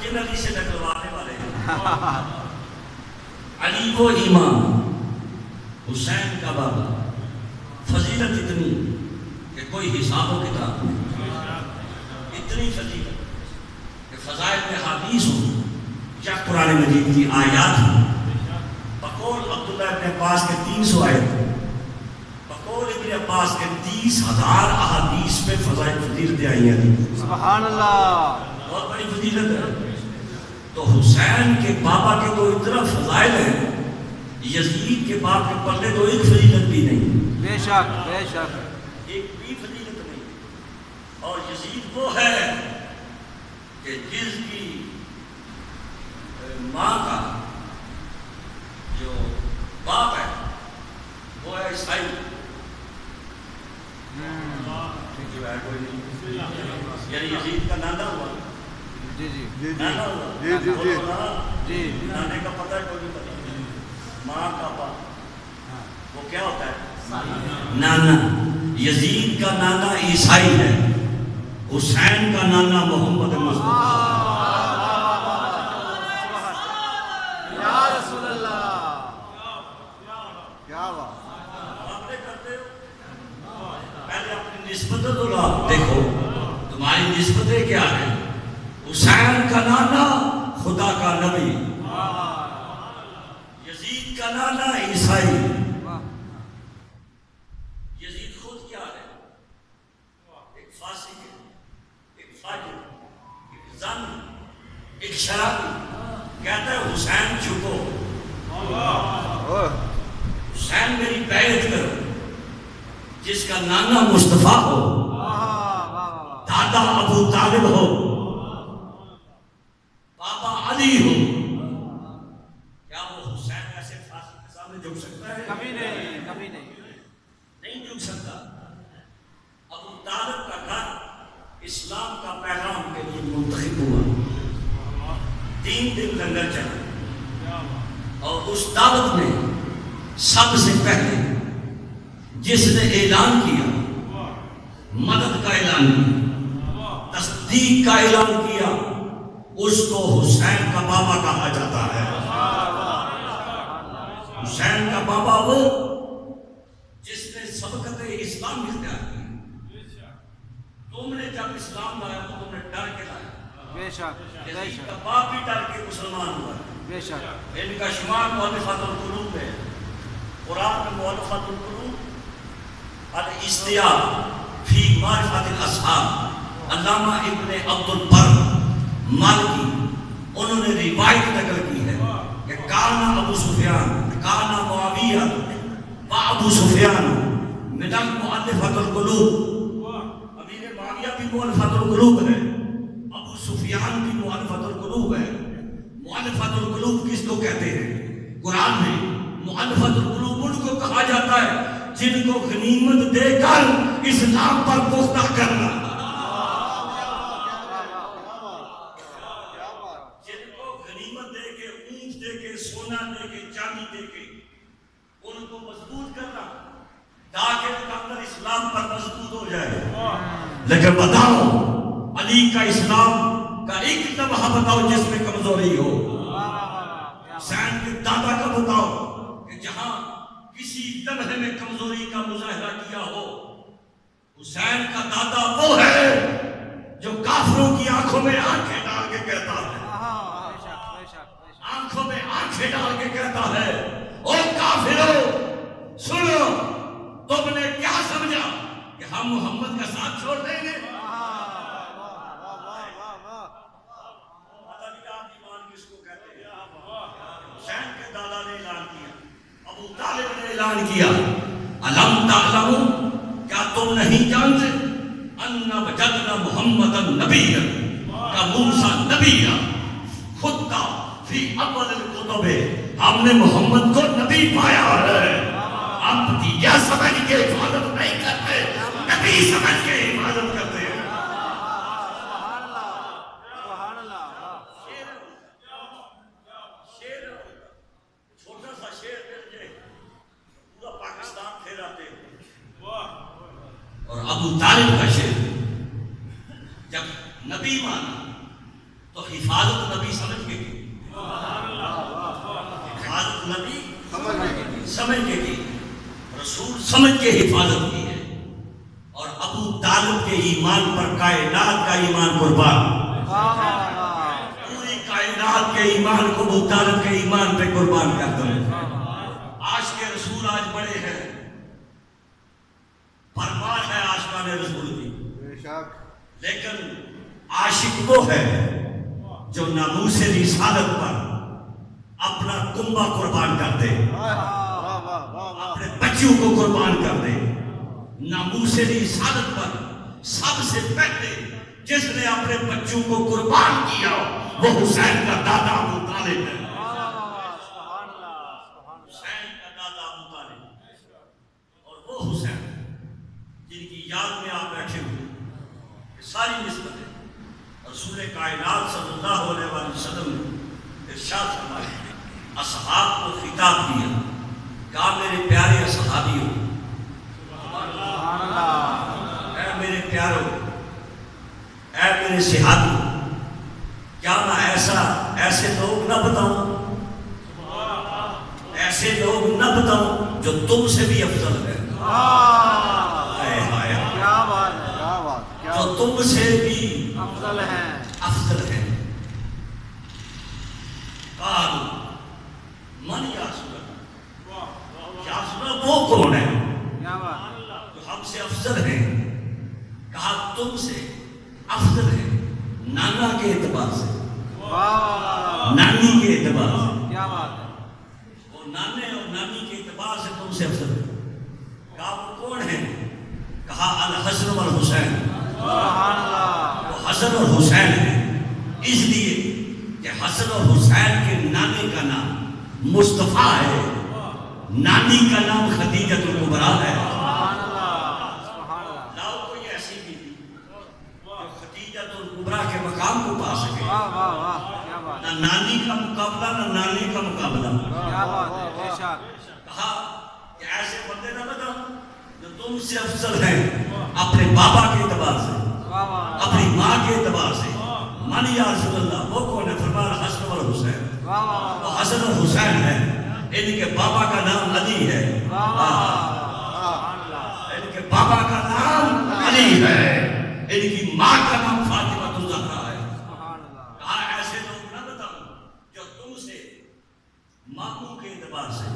جن علی سے نکلوانے والے ہیں. علی وہ امام، حسین کا بابا، فضیلت اتنی کہ کوئی حساب و کتاب نہیں، اتنی فضیلت کہ فضائل میں حدیث ہوں یا قرآن مجید کی آیات ہوں. بقول عبداللہ ابن عباس کے 300 آیت، بقول ابن عباس کے 30,000 احادیث میں فضائل فضیلتیں آئی ہیں. سبحان اللہ، بہت بڑی فضیلت ہے. تو حسین کے بابا کے تو اتنا فضائل ہیں، یزید کے باپ کے پلے تو ایک فضیلت بھی نہیں، بے شک بے شک، ایک بھی فضیلت نہیں. اور یزید وہ ہے کہ جس کی ماں کا جو باپ ہے وہ ہے عیسائی. یعنی یزید کا نانا ہوا، جی جی نانا ہوا، جی جی جی جی، نانے کا پتہ ہے کوئی نہیں پتہ. ماں کا باپ وہ کیا ہوتا ہے؟ نانا. یزید کا نانا عیسائی ہے، حسین کا نانا محمد مصطفیٰ. یا رسول اللہ، کیا بات. پہلے اپنی نسبتیں تو دیکھو، تمہاری نسبتیں کیا ہیں؟ حسین کا نانا خدا کا نبی، یزید کا نانا عیسائی. یزید خود کیا ہے؟ ایک فاسق ہے، ایک فاجر، ایک زانی، ایک شرابی. کہتا ہے حسین چھپو، حسین میری بیعت کرو. جس کا نانا مصطفیٰ ہو، دادا ابو طالب ہو، بابا علی ہو، کیا وہ حسین ایسے فاسق کے سامنے جھک سکتا ہے؟ کبھی نہیں، کبھی نہیں، نہیں جھک سکتا. ابو طالب کا گھر اسلام کا پیغام کے لیے منتخب ہوا. 3 دن لنگر چلا، اور اس دعوت میں سب سے پہلے جس نے اعلان کیا، مدد کا اعلان کیا، تصدیق کا اعلان کیا، اس کو حسین کا بابا کہا جاتا ہے. حسین کا بابا وہ جس نے سبقت اسلام اختیار کی. تم نے جب اسلام لایا تو تم نے ڈر کے لایا. بے شک بے یزید شک کا باپ بھی ڈر کے مسلمان ہوا. بے شک. ان کا شمار مؤلفات القلوب میں، قرآن میں مؤلفات القلوب، الاستیاب فی معرفت الاصحاب، علامہ ابن عبد البر مالکی، انہوں نے روایت نقل کی ہے کہ کانا ابو سفیان، کانا معاویہ و ابو سفیان من المؤلفات القلوب. امیر معاویہ بھی مؤلفات القلوب ہے، ابو سفیان بھی مؤلفات القلوب ہے. مؤلفات القلوب کس کو کہتے ہیں؟ قرآن میں مؤلفات القلوب ان کو کہا جاتا ہے جن کو غنیمت دے کر اسلام پر پختہ کرنا، جن کو غنیمت دے کے، اونٹ دے کے، سونا دے کے، چاندی دے کے ان کو مضبوط کرنا تاکہ ان کا اندر اسلام پر مضبوط ہو جائے. لیکن بتاؤ علی کا اسلام کا ایک لمحہ بتاؤ جس میں کمزوری ہو. حسین کے دادا کا بتاؤ کہ جہاں کسی لمحے میں کمزوری کا مظاہرہ کیا ہو. حسین کا دادا وہ ہے جو کافروں کی آنکھوں میں آنکھیں ڈال کے کہتا ہے، آنکھوں میں آنکھیں ڈال کے کہتا ہے، او کافروں سنو، تم نے کیا سمجھا کہ ہم محمد کا ساتھ چھوڑ دیں گے؟ حسین کے دادا نے اعلان کیا، ابو طالب نے اعلان کیا، الم تعلموا، کیا تم نہیں جانتے، ان وجدنا محمدا نبیا کا موسیٰ نبیا خطا فی اول الکتب، ہم نے محمد کو نبی پایا ہے. اب یہ سمجھ کے عبادت نہیں کرتے، نبی سمجھ کے عبادت کرتے ہیں. چھوٹا سا شیر مل جائے پورا پاکستان پھیراتے ہیں. اور ابو طالب کا شیر جب نبی مانا تو حفاظت نبی سمجھ کے کی، حفاظت نبی سمجھ کے کی، رسول سمجھ کے حفاظت کی ہے۔ اور ابو طالب کے ایمان پر کائنات کا ایمان قربان، پوری کائنات کے ایمان کو ابو طالب کے ایمان پہ قربان کر دو۔ آج کے رسول آج بڑے ہیں، بھرمار ہے عاشقان رسول کی، لیکن عاشق وہ ہے جو ناموس رسالت پر اپنا کنبہ قربان کر دے، اپنے بچوں کو قربان کر دے۔ ناموس رسالت پر سب سے پہلے جس نے اپنے بچوں کو قربان کیا وہ حسین کا دادا ابو طالب ہے، حسین کا دادا ابو طالب۔ اور وہ حسین جن کی یاد میں آپ بیٹھے ہوئے، ساری نسبتیں رسول کائنات صلی اللہ علیہ وسلم نے ارشاد فرمایا، اصحاب کو خطاب دیا، کہا میرے پیارے اصحابیوں، اے میرے پیاروں، اے میرے صحابی، کیا میں ایسے لوگ نہ بتاؤں، ایسے لوگ نہ بتاؤں جو تم سے بھی افضل ہے، جو تم سے بھی افضل ہیں۔ قالوا من یا رسول اللہ، یا رسول اللہ وہ کون ہے جو ہم سے افضل ہیں؟ کہا تم سے افضل ہے نانا کے اعتبار سے، نانی کے اعتبار سے، وہ نانے اور نانی کے اعتبار سے تم سے افضل ہے۔ کہا وہ کون ہے؟ کہا الحسن والحسین، وہ حسن اور حسین ہے، اس لیے کہ حسن اور حسین کے نانے کا نام مصطفیٰ ہے، نانی کا نام خدیجۃ الکبریٰ ہے۔ لاؤ کوئی ایسی بھی جو خدیجۃ الکبریٰ کے مقام کو پا سکے، نہ نانی کا مقابلہ نہ نانی کا مقابلہ۔ کہا کہ ایسے بندے نہ بتاؤ جو تم سے افضل ہیں اپنے بابا کے اعتبار سے، اپنی ماں کے اعتبار سے۔ من یا رسول اللہ وہ کون ہے؟ فرمایا حسن اور حسین، وہ حسن اور حسین ہے، ان کے بابا کا نام علی ہے، ان کے بابا کا نام علی ہے، ان کی ماں کا نام فاطمہ الزہرا ہے۔ کہا ایسے لوگ نہ بتاؤں جو تم سے ماموں کے اعتبار سے،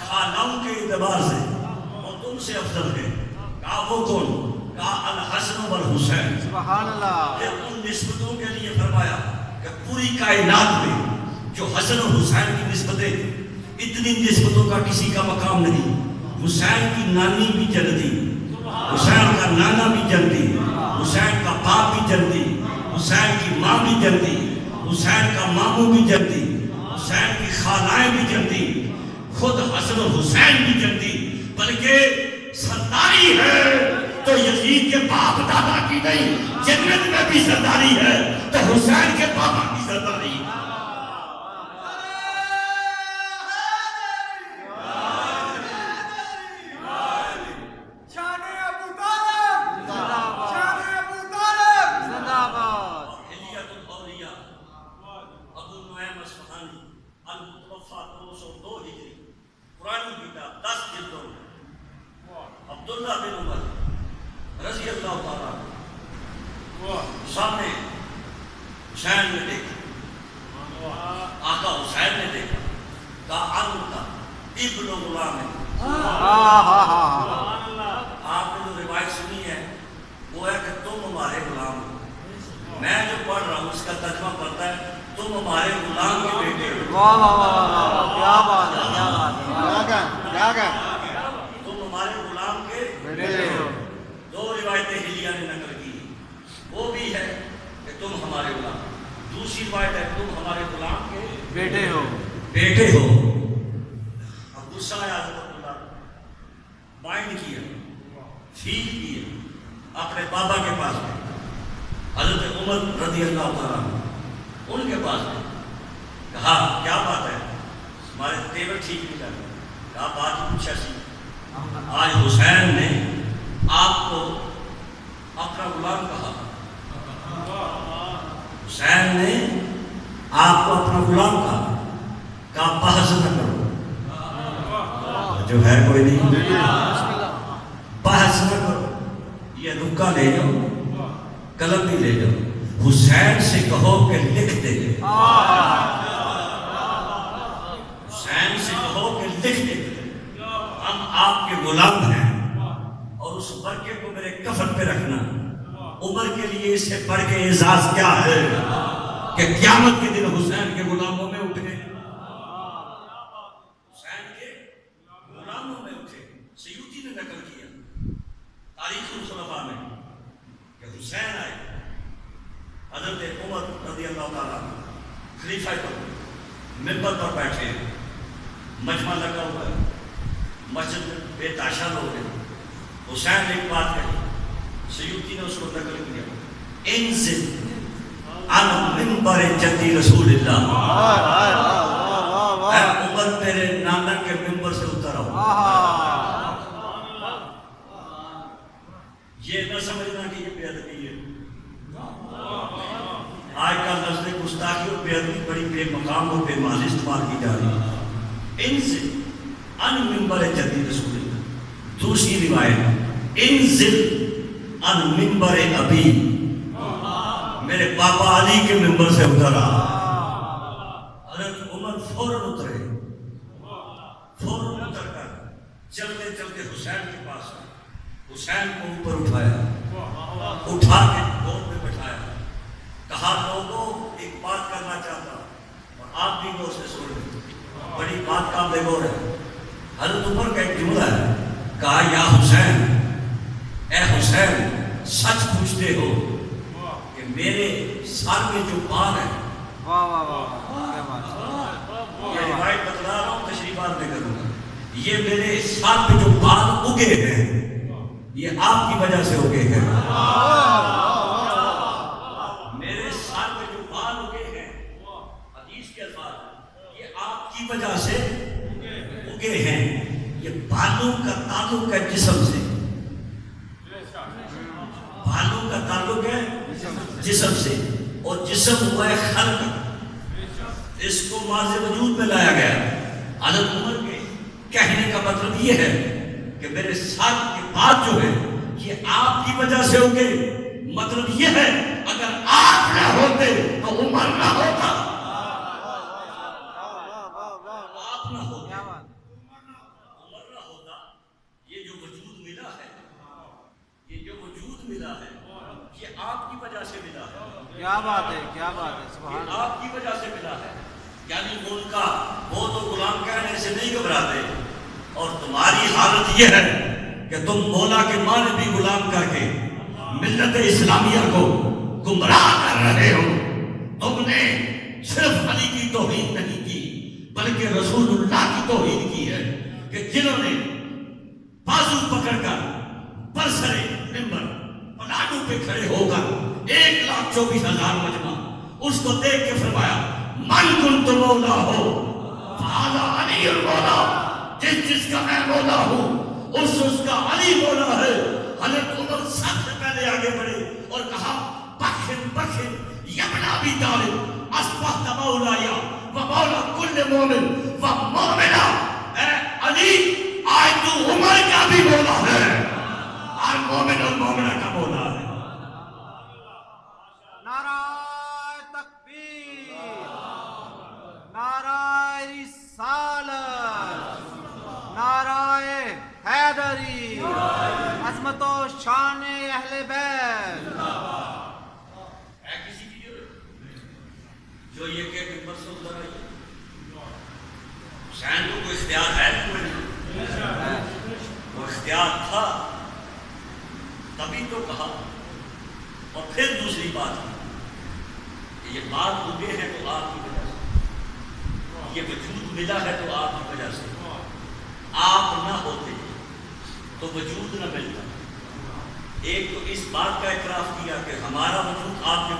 خالاؤں کے اعتبار سے وہ تم سے افضل ہے۔ کہا وہ کون؟ کہا الحسن والحسین۔ سبحان اللہ۔ پھر ان نسبتوں کے لیے فرمایا کہ پوری کائنات میں جو حسن اور حسین کی نسبتیں، اتنی نسبتوں کا کسی کا مقام نہیں۔ حسین کی نانی بھی جنتی، حسین کا نانا بھی جنتی، حسین کا باپ بھی جنتی، حسین کی ماں بھی جنتی، حسین کا ماموں بھی جنتی، حسین کی خالائیں بھی جنتی، خود حسن اور حسین بھی جنتی، بلکہ سرداری ہے تو یزید کے باپ دادا کی نہیں، جنت میں بھی سرداری ہے تو حسین کے بابا کی سرداری ہے۔ عبداللہ بن عمر رضی اللہ تعالیٰ سامنے حسین نے دیکھا، آقا حسین نے دیکھا، کہا انتا ابن غلام ہے۔ آپ نے جو روایت سنی ہے وہ ہے کہ تم ہمارے غلام ہو، میں جو پڑھ رہا ہوں اس کا ترجمہ پڑھتا ہے تم ہمارے غلام کے بیٹے ہو۔ واہ واہ واہ، کیا بات ہے، کیا بات ہے، تم ہمارے غلام کے بیٹے ہو۔ دو روایتیں ہلیہ نے نقل کی، وہ بھی ہے کہ تم ہمارے غلام، دوسری روایت ہے تم ہمارے غلام کے بیٹے ہو۔ اب غصہ آیا حضرت اللہ، مائنڈ کیا، فیل کیا، اپنے بابا کے پاس گئے، حضرت عمر رضی اللہ تعالیٰ ان کے پاس گئے، کہا کیا بات ہے، ہمارے تیور ٹھیک نہیں لگ رہے۔ کہا بات کچھ ایسی، آج حسین نے آپ کو اپنا غلام کہا، حسین نے آپ کو اپنا غلام کہا بحث نہ کرو، جو ہے کوئی نہیں، بحث نہ کرو، یہ رکا لے جاؤ، قلم بھی لے جاؤ، حسین سے کہو کہ لکھ دے، حسین سے کہو کہ لکھ دے، ہم آپ کے غلام ہیں، اور اس برقے کو میرے کفن پہ رکھنا۔ عمر کے لیے اس سے بڑھ کے اعزاز کیا ہے کہ قیامت کے دن حسین کے غلاموں میں اٹھے، حسین کے غلاموں میں اٹھے۔ سیوطی نے نقل کیا تاریخ الخلفاء میں کہ حسین آئے، حضرت عمر رضی اللہ تعالیٰ خلیفہ پر منبر پر بیٹھے، مجمع لگا ہوا ہے، مسجد میں بے تاشا لوگ ہیں۔ حسین نے ایک بات کہی، سیوطی نے اس کو نقل کیا، انزل عن منبر جدی رسول اللہ، اے عمر میرے نانا کے منبر سے اتر آؤ۔ یہ نہ سمجھنا کہ یہ بے ادبی ہے، آج کا لفظ گستاخی اور بے ادبی بڑی بے مقام اور بے معنی استعمال کی جا رہی ہے۔ انزل عن منبر جدی رسول اللہ۔ دوسری روایت، انزل عن منبر ابی، میرے پاپا علی کے منبر سے اترا۔ حضرت عمر فوراً اترے، فوراً اتر کر چلتے چلتے حسین کے پاس آئے، حسین کو اوپر اٹھایا، اٹھا کے گود میں بٹھایا، کہا لوگوں ایک بات کرنا چاہتا ہوں اور آپ بھی غور سے سن لیں، بڑی بات کا بے غور ہے۔ حضرت عمر کا ایک جملہ ہے، کہا یا حسین، اے حسین سچ پوچھتے ہو کہ میرے سر میں جو بال ہے، یہ روایت بتلا رہا ہوں، تشریح بعد میں کروں گا، یہ میرے سر پہ جو بال اگے ہیں یہ آپ کی وجہ سے اگے ہیں، میرے سر پہ جو بال اگے ہیں، حدیث کے الفاظ، یہ آپ کی وجہ سے اگے ہیں۔ یہ بالوں کا تعلق ہے جسم سے، بالوں کا تعلق ہے جسم سے، اور جسم ہوا ہے خلق، اس کو واضح وجود میں لایا گیا۔ حضرت عمر کے کہنے کا مطلب یہ ہے کہ میرے سر کے بات جو ہے یہ آپ کی وجہ سے ہوگے، مطلب یہ ہے اگر آپ نہ ہوتے تو عمر نہ ہوتا، آپ نہ ہوتے عمر نہ ہوتا۔ یہ جو وجود ملا ہے، یہ جو وجود ملا ہے یہ آپ کی وجہ سے ملا ہے، کیا بات ہے، کیا بات ہے، سبحان یہ آپ کی وجہ سے ملا ہے۔ یعنی ان کا وہ تو غلام کہنے سے نہیں گھبراتے، اور تمہاری حالت یہ ہے کہ تم مولا کے معنی بھی غلام کر کے ملت اسلامیہ کو گمراہ کر رہے ہو۔ تم نے صرف علی کی توہین نہیں کی بلکہ رسول اللہ کی توہین کی ہے، کہ جنہوں نے بازو پکڑ کر برسرے منبر پلاٹو پہ کھڑے ہو کر 1,24,000 مجمع اس کو دیکھ کے فرمایا من کنت مولا ہو فہذا علی المولا، جس کا میں مولا ہوں اس کا علی مولا ہے۔ حضرت عمر سب سے پہلے آگے بڑھے اور کہا بخن بخن یبن ابی طالب اصبحت مولایا و مولا کل مومن و مومنہ، اے علی آج تو عمر کا بھی مولا ہے اور مومن اور مومنہ کا مولا ہے۔ نعرہ تکبیر، نعرہ رسالت، نعرہ حیدری، عظمت و شان اہل بیت۔ ہے کسی کی جو یہ کہ منبر سے اتر آئی؟ حسین کو کوئی اختیار ہے؟ وہ اختیار تھا تبھی تو کہا۔ اور پھر دوسری بات کہ یہ بات اگے ہیں تو آپ کی وجہ سے، یہ وجود ملا ہے تو آپ کی وجہ سے، آپ نہ ہوتے تو وجود نہ ملتا۔ ایک تو اس بات کا اعتراف کیا کہ ہمارا وجود آپ کے